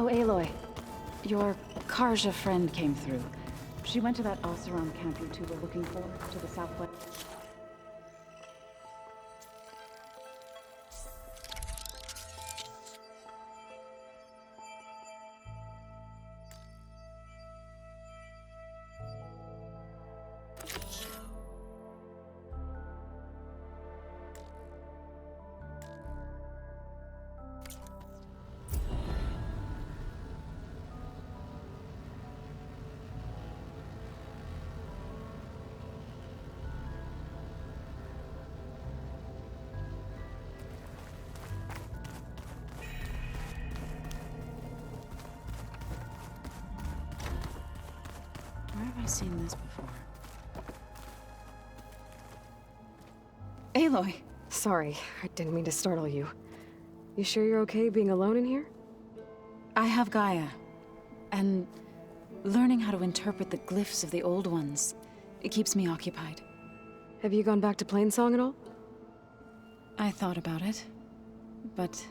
Oh, Aloy. Your Karja friend came through. She went to that Oseram camp you two were looking for, to the southwest. Where have I seen this before? Aloy! Sorry, I didn't mean to startle you. You sure you're okay being alone in here? I have Gaia, and learning how to interpret the glyphs of the old ones, it keeps me occupied. Have you gone back to Plainsong at all? I thought about it, but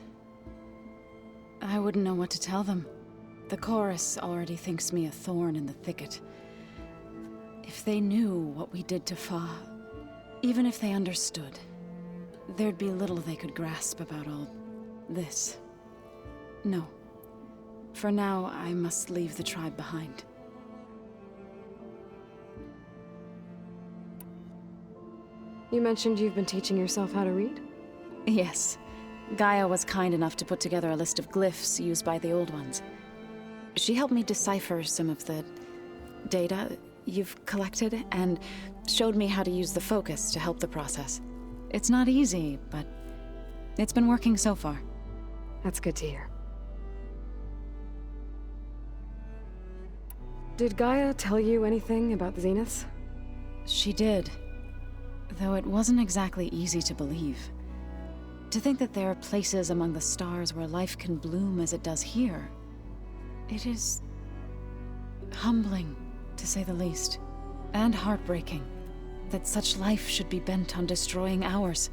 I wouldn't know what to tell them. The chorus already thinks me a thorn in the thicket. If they knew what we did to Fa, even if they understood, there'd be little they could grasp about all this. No. For now, I must leave the tribe behind. You mentioned you've been teaching yourself how to read? Yes. Gaia was kind enough to put together a list of glyphs used by the old ones. She helped me decipher some of the data you've collected, and showed me how to use the focus to help the process. It's not easy, but it's been working so far. That's good to hear. Did Gaia tell you anything about the Zeniths? She did, though it wasn't exactly easy to believe. To think that there are places among the stars where life can bloom as it does here, it is humbling, to say the least, and heartbreaking that such life should be bent on destroying ours.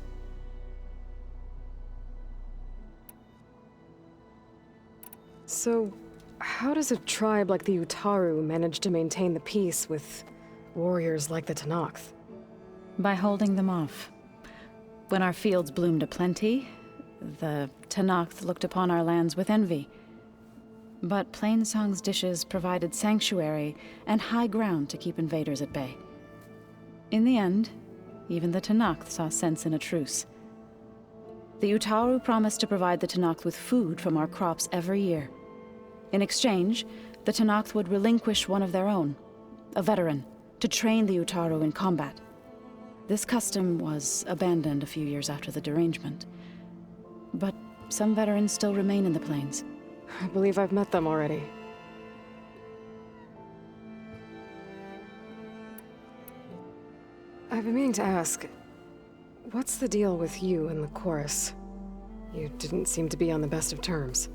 So, how does a tribe like the Utaru manage to maintain the peace with warriors like the Tenakth? By holding them off. When our fields bloomed aplenty, the Tenakth looked upon our lands with envy. But Plainsong's dishes provided sanctuary and high ground to keep invaders at bay. In the end, even the Tenakth saw sense in a truce. The Utaru promised to provide the Tenakth with food from our crops every year. In exchange, the Tenakth would relinquish one of their own, a veteran, to train the Utaru in combat. This custom was abandoned a few years after the derangement. But some veterans still remain in the plains. I believe I've met them already. I've been meaning to ask, what's the deal with you and the chorus? You didn't seem to be on the best of terms.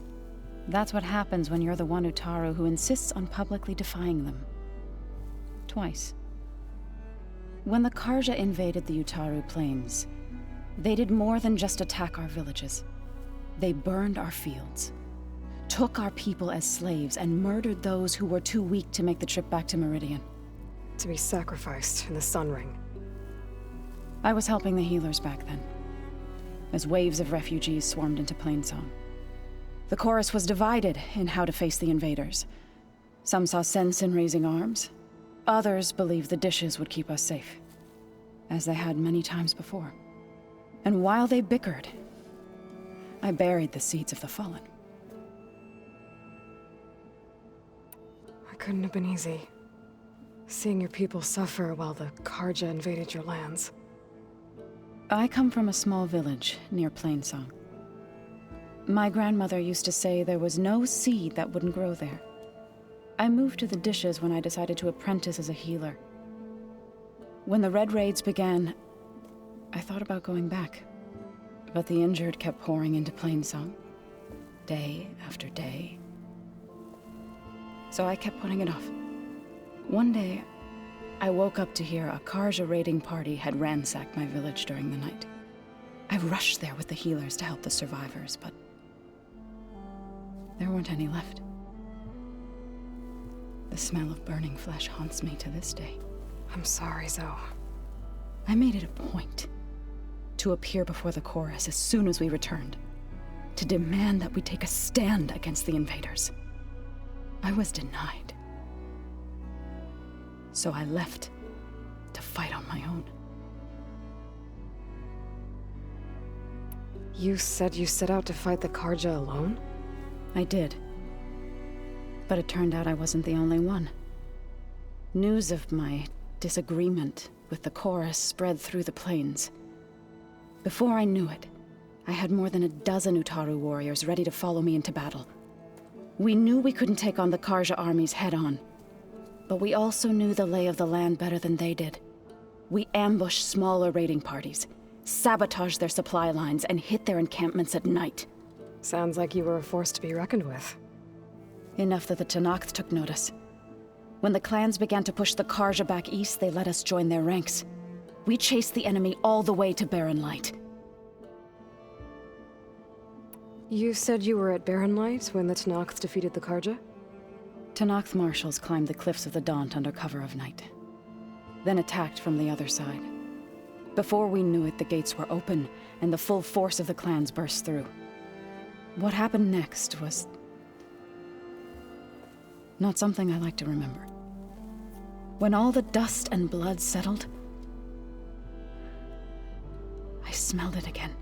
That's what happens when you're the one Utaru who insists on publicly defying them. Twice. When the Karja invaded the Utaru plains, they did more than just attack our villages. They burned our fields, took our people as slaves, and murdered those who were too weak to make the trip back to Meridian. To be sacrificed in the Sun Ring. I was helping the healers back then, as waves of refugees swarmed into Plainsong. The chorus was divided in how to face the invaders. Some saw sense in raising arms. Others believed the dishes would keep us safe, as they had many times before. And while they bickered, I buried the seeds of the fallen. It couldn't have been easy. Seeing your people suffer while the Karja invaded your lands. I come from a small village near Plainsong. My grandmother used to say there was no seed that wouldn't grow there. I moved to the dishes when I decided to apprentice as a healer. When the Red Raids began, I thought about going back. But the injured kept pouring into Plainsong, day after day. So I kept putting it off. One day, I woke up to hear a Karja raiding party had ransacked my village during the night. I rushed there with the healers to help the survivors, but there weren't any left. The smell of burning flesh haunts me to this day. I'm sorry, Zoe. I made it a point to appear before the chorus as soon as we returned, to demand that we take a stand against the invaders. I was denied. So I left to fight on my own. You said you set out to fight the Karja alone? I did. But it turned out I wasn't the only one. News of my disagreement with the chorus spread through the plains. Before I knew it, I had more than a dozen Utaru warriors ready to follow me into battle. We knew we couldn't take on the Karja armies head-on, but we also knew the lay of the land better than they did. We ambushed smaller raiding parties, sabotaged their supply lines, and hit their encampments at night. Sounds like you were a force to be reckoned with. Enough that the Tenakth took notice. When the clans began to push the Karja back east, they let us join their ranks. We chased the enemy all the way to Barren Light. You said you were at Barren Light when the Tenakth defeated the Karja? Tenakth marshals climbed the cliffs of the Daunt under cover of night, then attacked from the other side. Before we knew it, the gates were open, and the full force of the clans burst through. What happened next was not something I like to remember. When all the dust and blood settled, I smelled it again.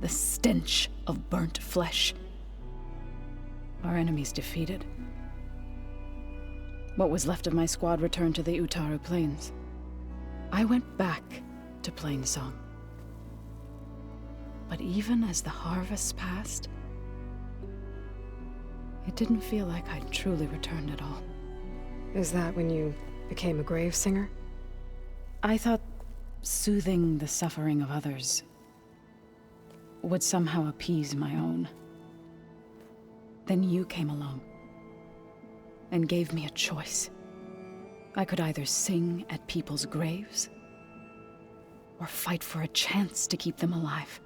The stench of burnt flesh. Our enemies defeated. What was left of my squad returned to the Utaru Plains. I went back to Plainsong. But even as the harvest passed, it didn't feel like I'd truly returned at all. Is that when you became a grave singer? I thought soothing the suffering of others would somehow appease my own. Then you came along and gave me a choice. I could either sing at people's graves or fight for a chance to keep them alive.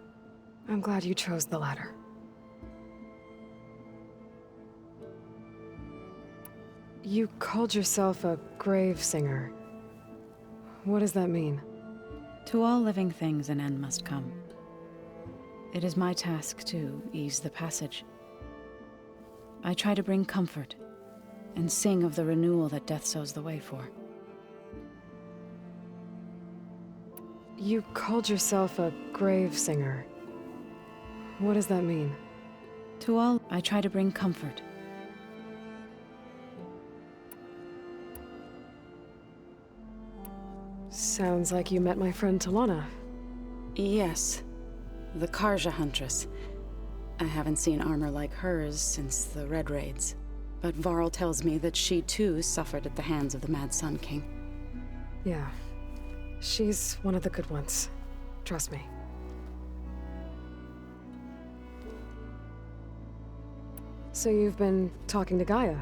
I'm glad you chose the latter. You called yourself a grave singer. What does that mean? To all living things an end must come. It is my task to ease the passage. I try to bring comfort and sing of the renewal that death sows the way for. You called yourself a grave singer. What does that mean? To all, I try to bring comfort. Sounds like you met my friend Talana. Yes, the Karja Huntress. I haven't seen armor like hers since the Red Raids, but Varl tells me that she too suffered at the hands of the Mad Sun King. Yeah. She's one of the good ones. Trust me. So you've been talking to Gaia?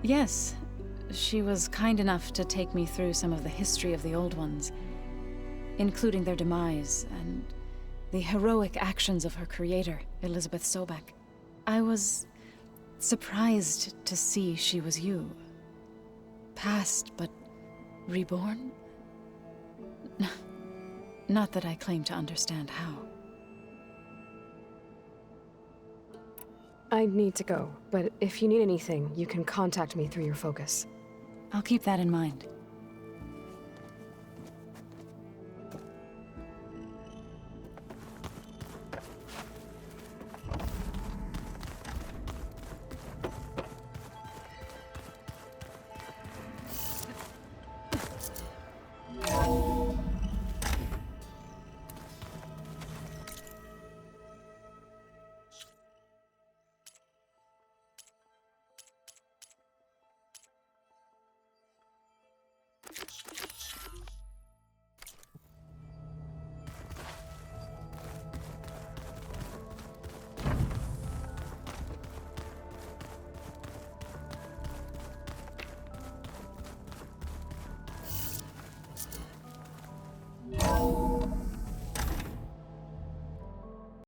Yes, she was kind enough to take me through some of the history of the Old Ones, including their demise and the heroic actions of her creator, Elizabeth Sobek. I was surprised to see she was you. Past, but reborn? Not that I claim to understand how. I need to go, but if you need anything, you can contact me through your focus. I'll keep that in mind.